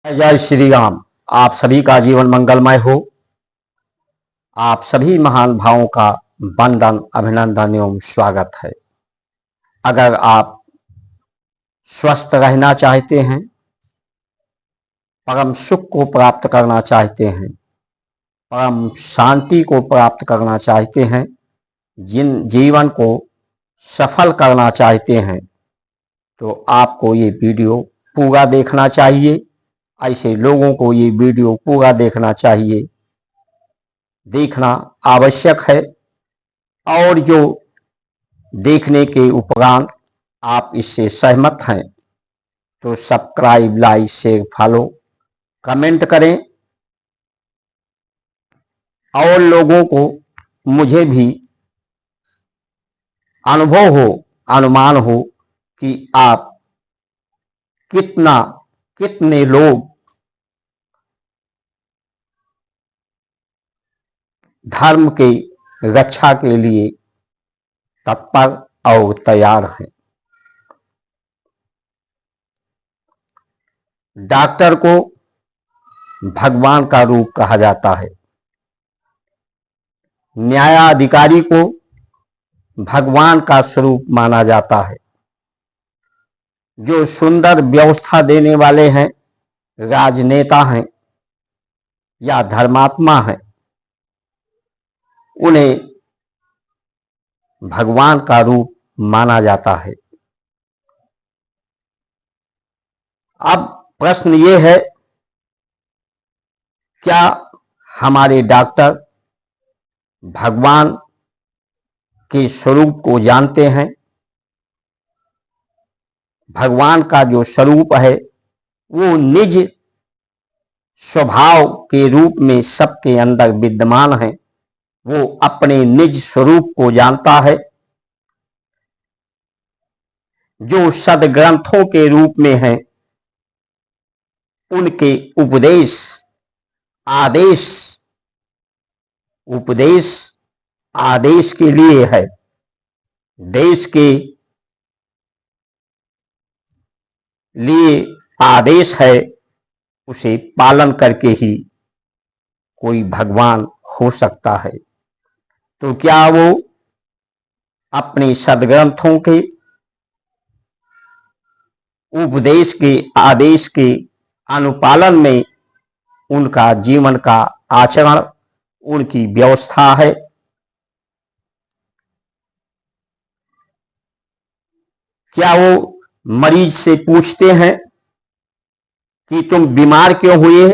जय श्री राम। आप सभी का जीवन मंगलमय हो। आप सभी महान भावों का वंदन, अभिनंदन एवं स्वागत है। अगर आप स्वस्थ रहना चाहते हैं, परम सुख को प्राप्त करना चाहते हैं, परम शांति को प्राप्त करना चाहते हैं, जिन जीवन को सफल करना चाहते हैं, तो आपको ये वीडियो पूरा देखना चाहिए। ऐसे लोगों को ये वीडियो पूरा देखना चाहिए, देखना आवश्यक है। और जो देखने के उपरांत आप इससे सहमत हैं तो subscribe, like, share, follow, comment करें। और लोगों को मुझे भी अनुभव हो, अनुमान हो कि आप कितने लोग धर्म के रक्षा के लिए तत्पर और तैयार हैं। डॉक्टर को भगवान का रूप कहा जाता है, न्यायाधिकारी को भगवान का स्वरूप माना जाता है। जो सुंदर व्यवस्था देने वाले हैं, राजनेता हैं या धर्मात्मा हैं, उन्हें भगवान का रूप माना जाता है। अब प्रश्न ये है, क्या हमारे डॉक्टर भगवान के स्वरूप को जानते हैं? भगवान का जो स्वरूप है वो निज स्वभाव के रूप में सबके अंदर विद्यमान है। वो अपने निज स्वरूप को जानता है। जो सदग्रंथों के रूप में है, उनके उपदेश आदेश के लिए है। देश के लिए आदेश है, उसे पालन करके ही कोई भगवान हो सकता है। तो क्या वो अपने सदग्रंथों के उपदेश के आदेश के अनुपालन में उनका जीवन का आचरण, उनकी व्यवस्था है? क्या वो मरीज से पूछते हैं कि तुम बीमार क्यों हुए?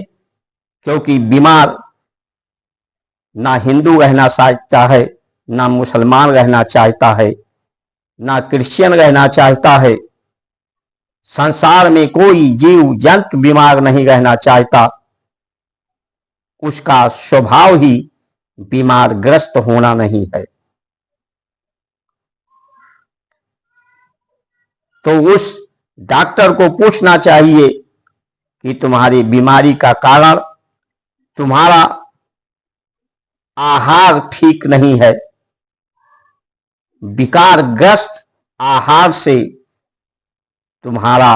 क्योंकि बीमार ना हिंदू रहना चाहता है, ना मुसलमान रहना चाहता है, ना क्रिश्चियन रहना चाहता है। संसार में कोई जीव जंतु बीमार नहीं रहना चाहता। उसका स्वभाव ही बीमार ग्रस्त होना नहीं है। तो उस डॉक्टर को पूछना चाहिए कि तुम्हारी बीमारी का कारण तुम्हारा आहार ठीक नहीं है। विकारग्रस्त आहार से तुम्हारा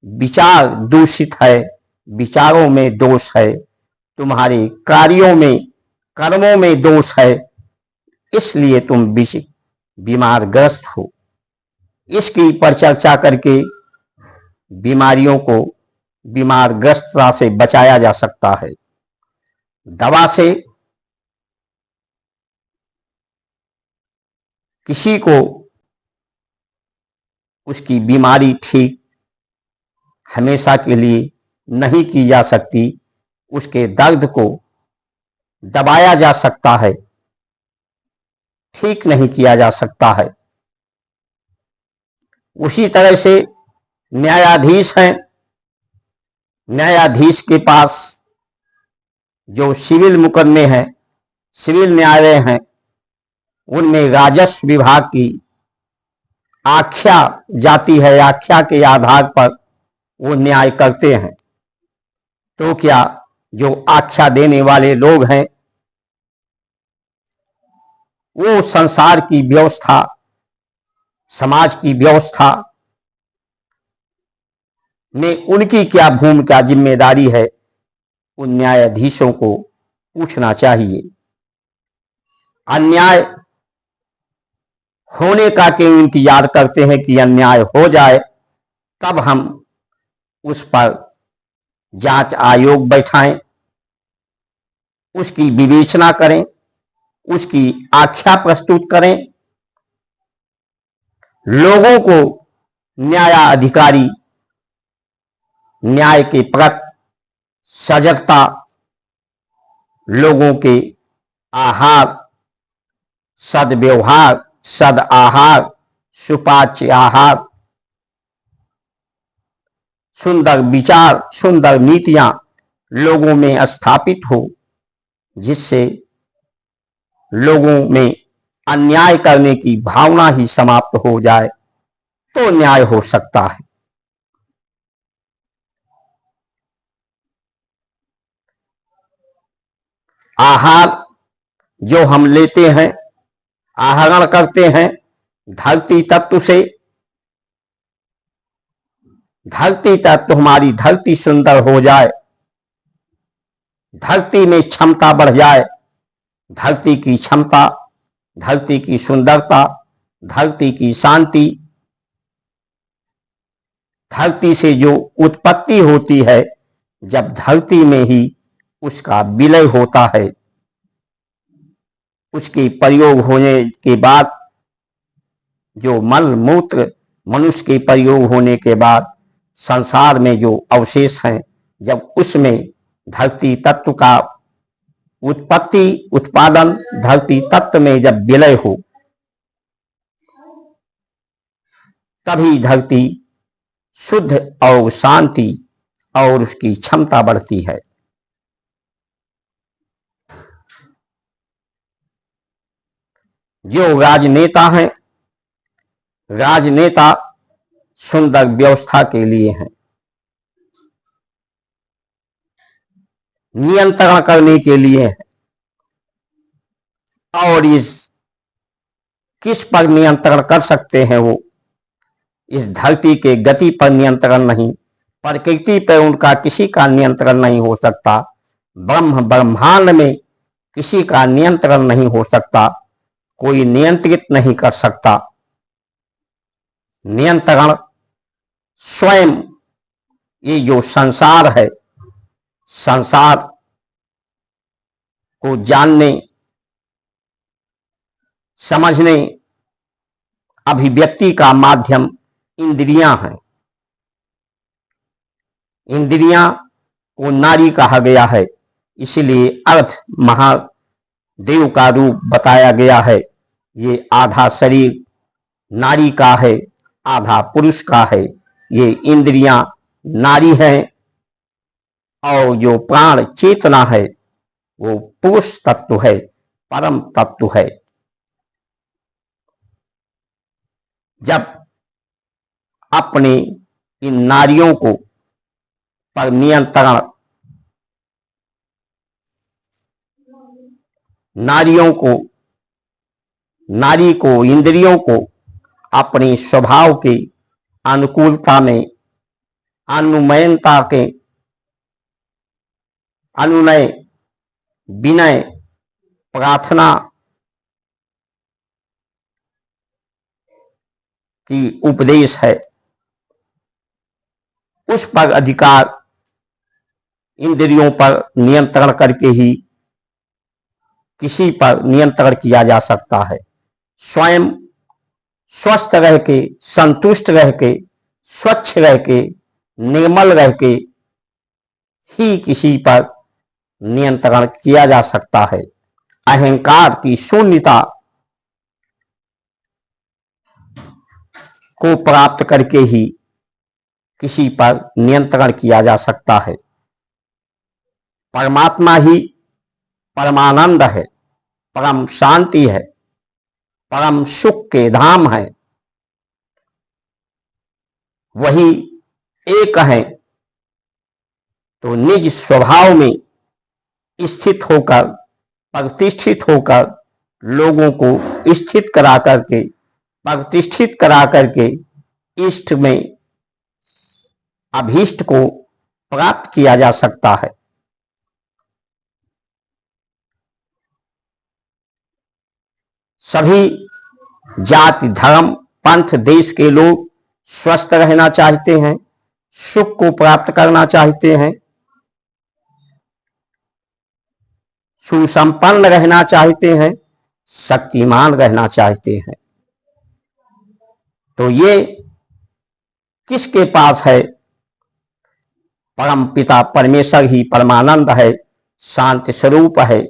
विचार दूषित है, विचारों में दोष है, तुम्हारे कार्यों में, कर्मों में दोष है, इसलिए तुम बीमारग्रस्त हो। इसकी परिचर्चा करके बीमारियों को, बीमारग्रस्तता से बचाया जा सकता है। दवा से किसी को उसकी बीमारी ठीक हमेशा के लिए नहीं की जा सकती। उसके दर्द को दबाया जा सकता है, ठीक नहीं किया जा सकता है। उसी तरह से न्यायाधीश हैं। न्यायाधीश के पास जो सिविल मुकदमे हैं, सिविल न्यायालय हैं, उनमें राजस्व विभाग की आख्या जाती है। आख्या के आधार पर वो न्याय करते हैं। तो क्या जो आख्या देने वाले लोग हैं, वो संसार की व्यवस्था, समाज की व्यवस्था में उनकी क्या भूमिका जिम्मेदारी है, उन न्यायाधीशों को पूछना चाहिए। अन्याय होने का क्यों इंतजार करते हैं कि अन्याय हो जाए तब हम उस पर जांच आयोग बैठाएं, उसकी विवेचना करें, उसकी आख्या प्रस्तुत करें, लोगों को न्यायाधिकारी न्याय के प्रति सजगता, लोगों के आहार, सद्व्यवहार, सद आहार, सुपाच्य आहार, सुंदर विचार, सुंदर नीतियां लोगों में स्थापित हो, जिससे लोगों में अन्याय करने की भावना ही समाप्त हो जाए, तो न्याय हो सकता है। आहार जो हम लेते हैं, आहरण करते हैं धरती तत्व से, धरती तत्व हमारी धरती सुंदर हो जाए, धरती में क्षमता बढ़ जाए, धरती की क्षमता, धरती की सुंदरता, धरती की शांति, धरती से जो उत्पत्ति होती है, जब धरती में ही उसका विलय होता है, उसके प्रयोग होने के बाद जो मल मूत्र मनुष्य के प्रयोग होने के बाद संसार में जो अवशेष हैं, जब उसमें धरती तत्व का उत्पत्ति उत्पादन, धरती तत्व में जब विलय हो, तभी धरती शुद्ध और शांति और उसकी क्षमता बढ़ती है। जो राजनेता हैं, राजनेता सुंदर व्यवस्था के लिए हैं, नियंत्रण करने के लिए है, और इस किस पर नियंत्रण कर सकते हैं वो, इस धरती के गति पर नियंत्रण नहीं, प्रकृति पर उनका किसी का नियंत्रण नहीं हो सकता, ब्रह्मांड में किसी का नियंत्रण नहीं हो सकता, कोई नियंत्रित नहीं कर सकता। नियंत्रण स्वयं ये जो संसार है, संसार को जानने, समझने, अभिव्यक्ति का माध्यम इंद्रियां हैं। इंद्रियां को नारी कहा गया है, इसलिए अर्थ महादेव का रूप बताया गया है। ये आधा शरीर नारी का है, आधा पुरुष का है। ये इंद्रियां नारी हैं और जो प्राण चेतना है वो पुरुष तत्व है, परम तत्व है। जब अपने इन नारियों को पर नियंत्रण, नारी को इंद्रियों को अपनी स्वभाव की अनुकूलता में, अनुमयता के, अनुनय, विनय, प्रार्थना की उपदेश है, उस पर अधिकार इंद्रियों पर नियंत्रण करके ही किसी पर नियंत्रण किया जा सकता है। स्वयं स्वस्थ रह के, संतुष्ट रह के, स्वच्छ रह के, निर्मल रह के ही किसी पर नियंत्रण किया जा सकता है। अहंकार की शून्यता को प्राप्त करके ही किसी पर नियंत्रण किया जा सकता है। परमात्मा ही परमानंद है, परम शांति है, परम सुख के धाम है। वही एक है, तो निज स्वभाव में स्थित होकर, प्रतिष्ठित होकर, लोगों को स्थित करा करके, प्रतिष्ठित करा करके इष्ट में अभीष्ट को प्राप्त किया जा सकता है। सभी जाति, धर्म, पंथ, देश के लोग स्वस्थ रहना चाहते हैं, सुख को प्राप्त करना चाहते हैं, सुसंपन्न रहना चाहते हैं, शक्तिमान रहना चाहते हैं। तो ये किसके पास है? परम पिता परमेश्वर ही परमानंद है, शांति स्वरूप है,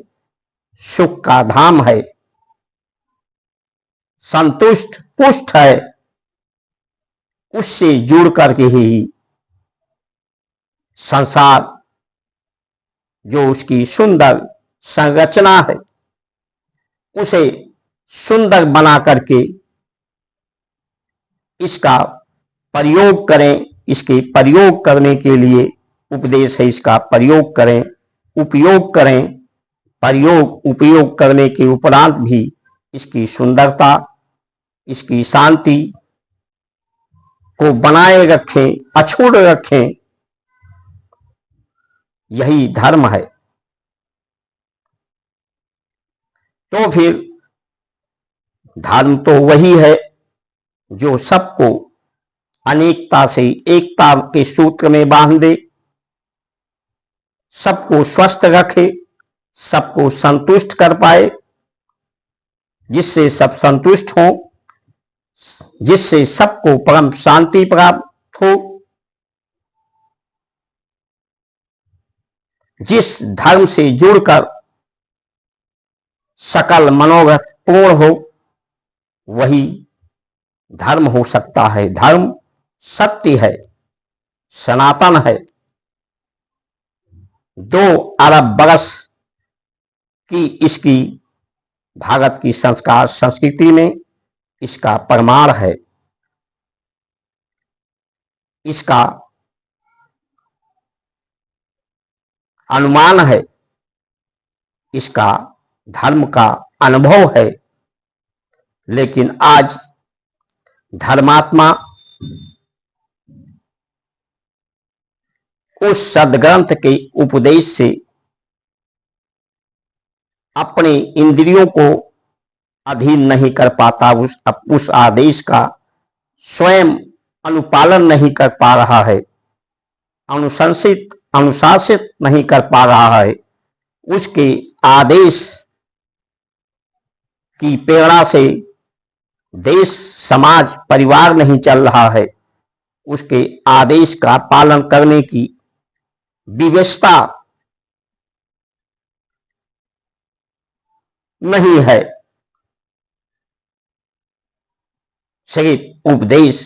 सुख का धाम है, संतुष्ट पुष्ट है। उससे जुड़ करके ही संसार जो उसकी सुंदर संरचना है उसे सुंदर बना करके इसका प्रयोग करें। इसके प्रयोग करने के लिए उपदेश है, इसका प्रयोग करें, उपयोग करें। प्रयोग उपयोग करने के उपरांत भी इसकी सुंदरता, इसकी शांति को बनाए रखें, अछूट रखें। यही धर्म है। तो फिर धर्म तो वही है जो सबको अनेकता से एकता के सूत्र में बांध दे, सबको स्वस्थ रखे, सबको संतुष्ट कर पाए, जिससे सब संतुष्ट हो, जिससे सबको परम शांति प्राप्त हो। जिस धर्म से जुड़कर सकल मनोरथ पूर्ण हो, वही धर्म हो सकता है। धर्म सत्य है, सनातन है। 2 अरब बरस की इसकी भारत की संस्कार संस्कृति में इसका प्रमाण है। इसका अनुमान है, इसका धर्म का अनुभव है। लेकिन आज धर्मात्मा उस सद्ग्रंथ के उपदेश से अपने इंद्रियों को अधीन नहीं कर पाता, उस आदेश का स्वयं अनुपालन नहीं कर पा रहा है, अनुशासित नहीं कर पा रहा है। उसके आदेश की प्रेरणा से देश, समाज, परिवार नहीं चल रहा है। उसके आदेश का पालन करने की विवशता नहीं है। सिर्फ उपदेश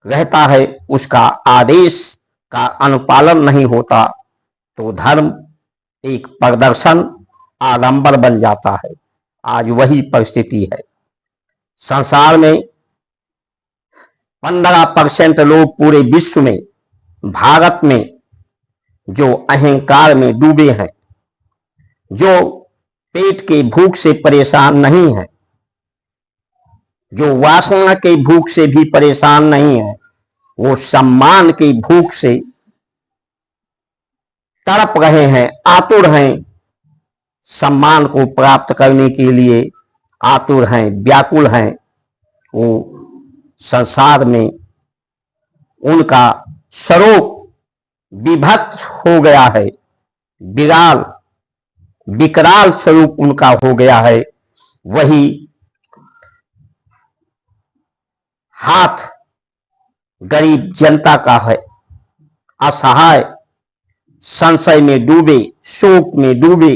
रहता है, उसका आदेश का अनुपालन नहीं होता, तो धर्म एक प्रदर्शन, आडंबर बन जाता है। आज वही परिस्थिति है। संसार में 15% लोग पूरे विश्व में, भारत में जो अहंकार में डूबे हैं, जो पेट के भूख से परेशान नहीं है, जो वासना के भूख से भी परेशान नहीं है, वो सम्मान की भूख से तड़प रहे हैं, आतुर हैं, सम्मान को प्राप्त करने के लिए आतुर हैं, व्याकुल हैं। वो संसार में उनका स्वरूप विभक्त हो गया है, विकराल स्वरूप उनका हो गया है। वही हाथ गरीब जनता का है, असहाय, संशय में डूबे, शोक में डूबे,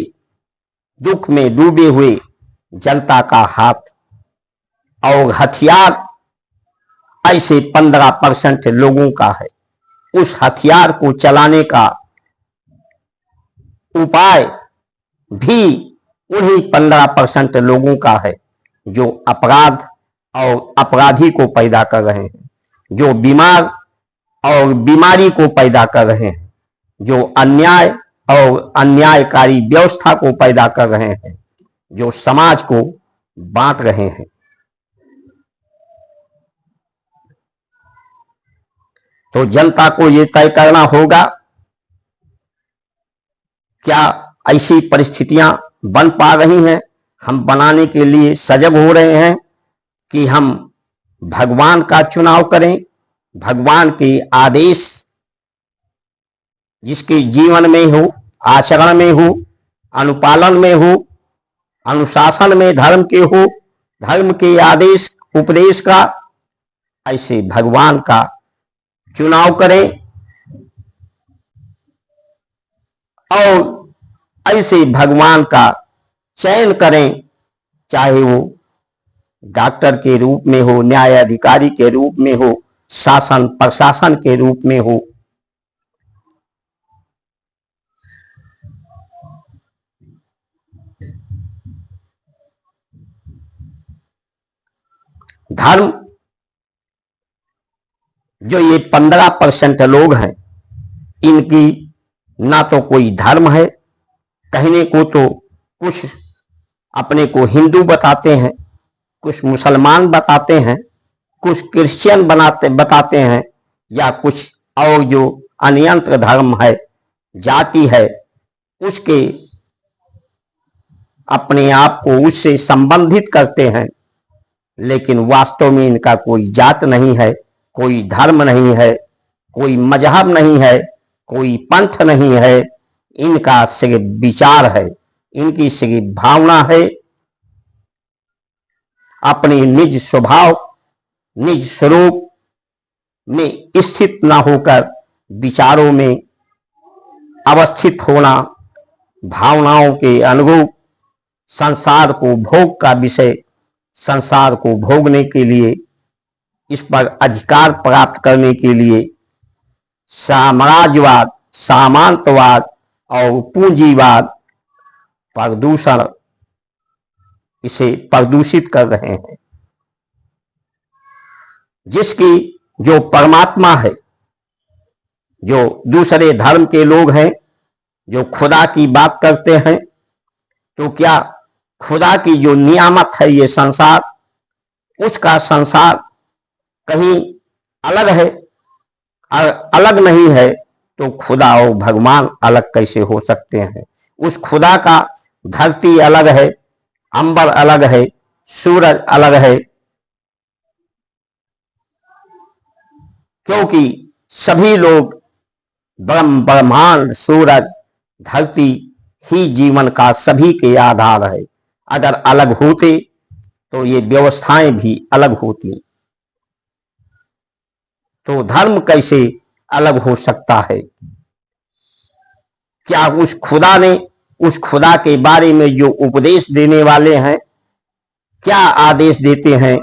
दुख में डूबे हुए जनता का हाथ। और हथियार ऐसे 15% लोगों का है। उस हथियार को चलाने का उपाय भी उन्हीं 15% लोगों का है, जो अपराध और अपराधी को पैदा कर रहे हैं, जो बीमार और बीमारी को पैदा कर रहे हैं, जो अन्याय और अन्यायकारी व्यवस्था को पैदा कर रहे हैं, जो समाज को बांट रहे हैं। तो जनता को ये तय करना होगा, क्या ऐसी परिस्थितियां बन पा रही हैं, हम बनाने के लिए सजग हो रहे हैं कि हम भगवान का चुनाव करें, भगवान के आदेश जिसके जीवन में हो, आचरण में हो, अनुपालन में हो, अनुशासन में धर्म के हो, धर्म के आदेश उपदेश का, ऐसे भगवान का चुनाव करें और ऐसे भगवान का चयन करें, चाहे वो डॉक्टर के रूप में हो, न्यायाधिकारी के रूप में हो, शासन प्रशासन के रूप में हो। धर्म जो ये 15% लोग हैं, इनकी ना तो कोई धर्म है, कहने को तो कुछ अपने को हिंदू बताते हैं, कुछ मुसलमान बताते हैं, कुछ क्रिश्चियन बताते हैं, या कुछ और जो अन्यंत्र धर्म है, जाति है, उसके अपने आप को उससे संबंधित करते हैं। लेकिन वास्तव में इनका कोई जात नहीं है, कोई धर्म नहीं है, कोई मजहब नहीं है, कोई पंथ नहीं है, इनका सिर्फ विचार है, इनकी सिर्फ भावना है। अपने निज स्वभाव, निज स्वरूप में स्थित न होकर विचारों में अवस्थित होना, भावनाओं के अनुरूप संसार को भोग का विषय, संसार को भोगने के लिए, इस पर अधिकार प्राप्त करने के लिए साम्राज्यवाद, सामंतवाद और पूंजीवाद प्रदूषण, इसे प्रदूषित कर रहे हैं। जिसकी जो परमात्मा है, जो दूसरे धर्म के लोग हैं, जो खुदा की बात करते हैं, तो क्या खुदा की जो नियामत है ये संसार, उसका संसार कहीं अलग है? अलग नहीं है तो खुदा और भगवान अलग कैसे हो सकते हैं? उस खुदा का धरती अलग है, अंबर अलग है, सूरज अलग है, क्योंकि सभी लोग ब्रह्मांड, सूरज, धरती ही जीवन का सभी के आधार है। अगर अलग होते तो ये व्यवस्थाएं भी अलग होती। तो धर्म कैसे अलग हो सकता है? क्या उस खुदा ने, उस खुदा के बारे में जो उपदेश देने वाले हैं, क्या आदेश देते हैं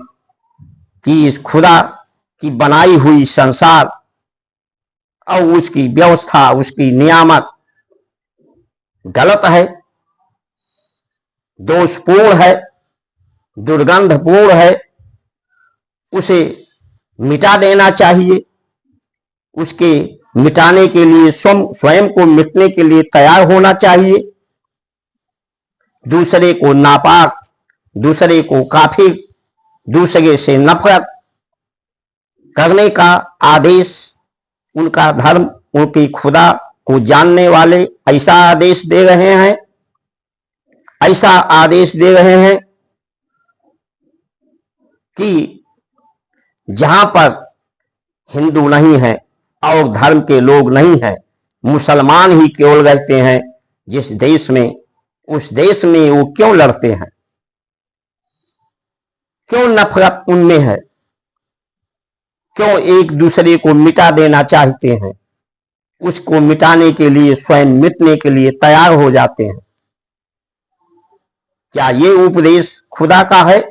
कि इस खुदा की बनाई हुई संसार और उसकी व्यवस्था, उसकी नियामत गलत है, दोषपूर्ण है, दुर्गंधपूर्ण है, उसे मिटा देना चाहिए, उसके मिटाने के लिए स्वयं को मिटने के लिए तैयार होना चाहिए, दूसरे को नापाक, दूसरे को काफिर, दूसरे से नफरत करने का आदेश उनका धर्म, उनकी खुदा को जानने वाले ऐसा आदेश दे रहे हैं, ऐसा आदेश दे रहे हैं कि जहां पर हिंदू नहीं है और धर्म के लोग नहीं हैं, मुसलमान ही केवल रहते हैं जिस देश में, उस देश में वो क्यों लड़ते हैं? क्यों नफरत उनमें है? क्यों एक दूसरे को मिटा देना चाहते हैं? उसको मिटाने के लिए, स्वयं मिटने के लिए तैयार हो जाते हैं। क्या ये उपदेश खुदा का है?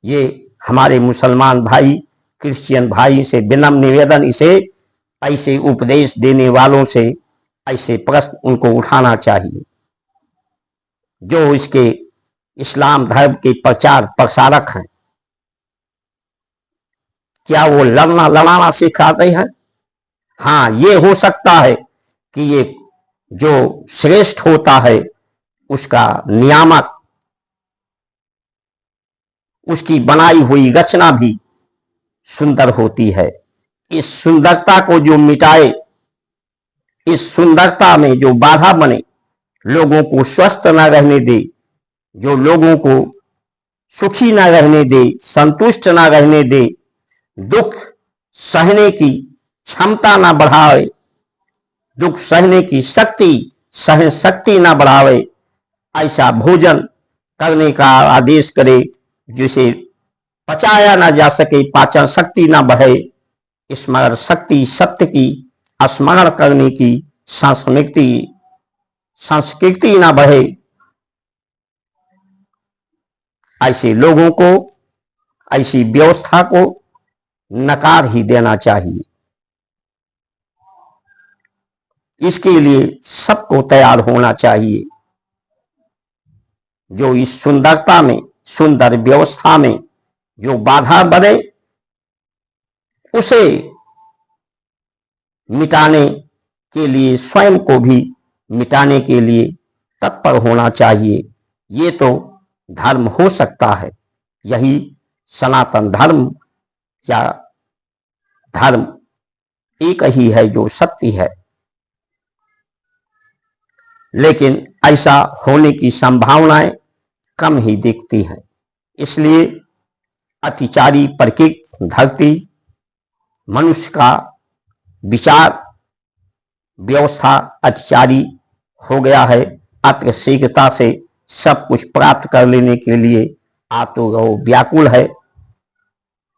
ये हमारे मुसलमान भाई, क्रिश्चियन भाई से विनम्र निवेदन, इसे ऐसे उपदेश देने वालों से ऐसे प्रश्न उनको उठाना चाहिए, जो इसके इस्लाम धर्म के प्रचार प्रसारक हैं। क्या वो लड़ाना सिखाते हैं? हाँ, ये हो सकता है कि ये जो श्रेष्ठ होता है, उसका नियामक, उसकी बनाई हुई रचना भी सुंदर होती है। इस सुंदरता को जो मिटाए, इस सुंदरता में जो बाधा बने, लोगों को स्वस्थ न रहने दे, जो लोगों को सुखी न रहने दे, संतुष्ट न रहने दे, दुख सहने की क्षमता न बढ़ाए, दुख सहने की शक्ति, सहन शक्ति न बढ़ावे, ऐसा भोजन करने का आदेश करे जिसे पचाया ना जा सके, पाचन शक्ति ना बढ़े, स्मरण शक्ति, सत्य की स्मरण करने की संस्कृति ना बढ़े, ऐसे लोगों को, ऐसी व्यवस्था को नकार ही देना चाहिए। इसके लिए सबको तैयार होना चाहिए। जो इस सुंदरता में, सुंदर व्यवस्था में जो बाधा बने, उसे मिटाने के लिए, स्वयं को भी मिटाने के लिए तत्पर होना चाहिए। ये तो धर्म हो सकता है, यही सनातन धर्म या धर्म एक ही है जो सत्य है। लेकिन ऐसा होने की संभावनाएं कम ही दिखती हैं। इसलिए अतिचारी प्रकृति, धरती, मनुष्य का विचार व्यवस्था अतिचारी हो गया है। अति शीघ्रता से सब कुछ प्राप्त कर लेने के लिए आतुर व्याकुल है।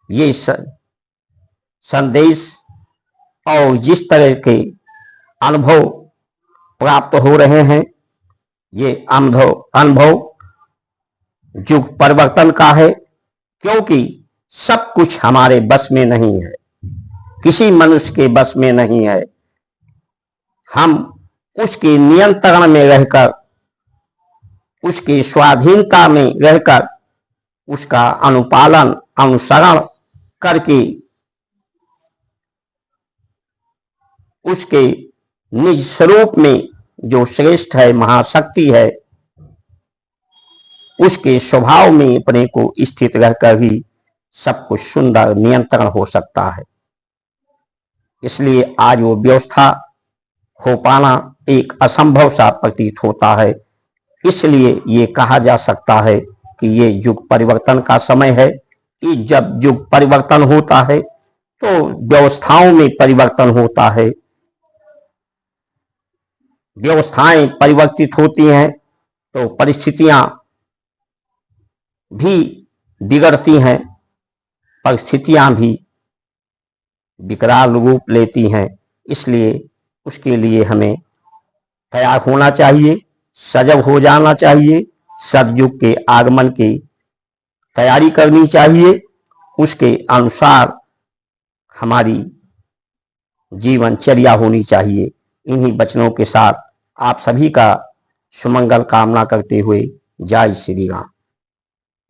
ये संदेश और जिस तरह के अनुभव प्राप्त हो रहे हैं, ये अनुभव युग परिवर्तन का है, क्योंकि सब कुछ हमारे बस में नहीं है, किसी मनुष्य के बस में नहीं है। हम उसके नियंत्रण में रहकर, उसके स्वाधीनता में रहकर, उसका अनुपालन, अनुसरण करके उसके निज स्वरूप में जो श्रेष्ठ है, महाशक्ति है, उसके स्वभाव में अपने को स्थित रहकर ही सब कुछ सुंदर नियंत्रण हो सकता है। इसलिए आज वो व्यवस्था हो पाना एक असंभव सा प्रतीत होता है। इसलिए ये कहा जा सकता है कि ये युग परिवर्तन का समय है। कि जब युग परिवर्तन होता है तो व्यवस्थाओं में परिवर्तन होता है, व्यवस्थाएं परिवर्तित होती हैं तो परिस्थितियां भी बिगड़ती हैं, परिस्थितियां भी विकराल रूप लेती हैं। इसलिए उसके लिए हमें तैयार होना चाहिए, सजग हो जाना चाहिए, सतयुग के आगमन की तैयारी करनी चाहिए। उसके अनुसार हमारी जीवनचर्या होनी चाहिए। इन्हीं वचनों के साथ आप सभी का सुमंगल कामना करते हुए जय श्री राम।